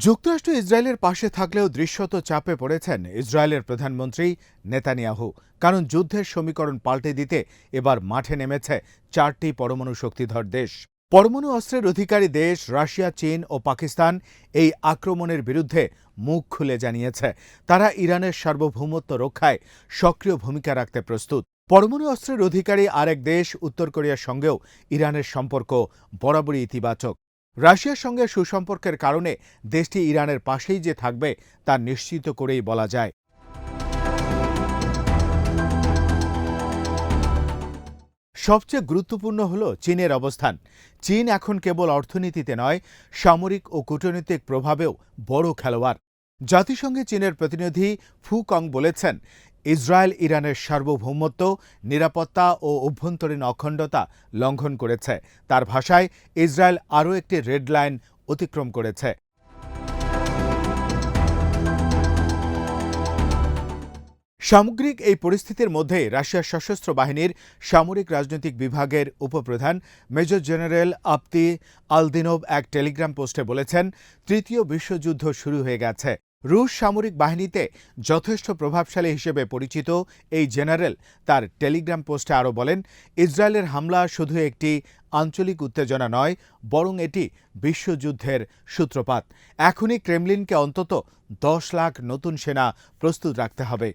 যুক্তরাষ্ট্র ইসরায়েলের পাশে থাকলেও দৃশ্যত চাপে পড়েছেন ইসরায়েলের প্রধানমন্ত্রী নেতানিয়াহু। কারণ যুদ্ধের সমীকরণ পাল্টে দিতে এবার মাঠে নেমেছে 4টি পরমাণু শক্তিধর দেশ। পরমাণু অস্ত্রের অধিকারী দেশ রাশিয়া, চীন ও পাকিস্তান এই আক্রমণের বিরুদ্ধে মুখ খুলে জানিয়েছে তারা ইরানের সার্বভৌমত্ব রক্ষায় সক্রিয় ভূমিকা রাখতে প্রস্তুত। পরমাণু অস্ত্রের অধিকারী আরেক দেশ উত্তর কোরিয়ার সঙ্গেও ইরানের সম্পর্ক বরাবরই ইতিবাচক। রাশিয়ার সঙ্গে সুসম্পর্কের কারণে দেশটি ইরানের পাশেই যে থাকবে তা নিশ্চিত করেই বলা যায়। সবচেয়ে গুরুত্বপূর্ণ হল চীনের অবস্থান। চীন এখন কেবল অর্থনীতিতে নয়, সামরিক ও কূটনৈতিক প্রভাবেও বড় খেলোয়াড়। জাতিসংঘে চীনের প্রতিনিধি ফু কং বলেছেন, ইসরায়েল ইরানের সার্বভৌমত্ব, নিরাপত্তা ও অভ্যন্তরীণ অখণ্ডতা লঙ্ঘন করেছে। তার ভাষায়, ইসরায়েল আরও একটি রেড লাইন অতিক্রম করেছে। সামগ্রিক এই পরিস্থিতির মধ্যে রাশিয়ার সশস্ত্র বাহিনীর সামরিক রাজনৈতিক বিভাগের উপপ্রধান মেজর জেনারেল আপ্তি আলদিনোভ এক টেলিগ্রাম পোস্টে বলেছেন, তৃতীয় বিশ্বযুদ্ধ শুরু হয়ে গেছে। রুশ সামরিক বাহিনীতে যথেষ্ট প্রভাবশালী হিসেবে পরিচিত এই জেনারেল তার টেলিগ্রাম পোস্টে আরও বলেন, ইসরায়েলের হামলা শুধু একটি আঞ্চলিক উত্তেজনা নয়, বরং এটি বিশ্বযুদ্ধের সূত্রপাত। এখনই ক্রেমলিনকে অন্তত 10 লাখ নতুন সেনা প্রস্তুত রাখতে হবে।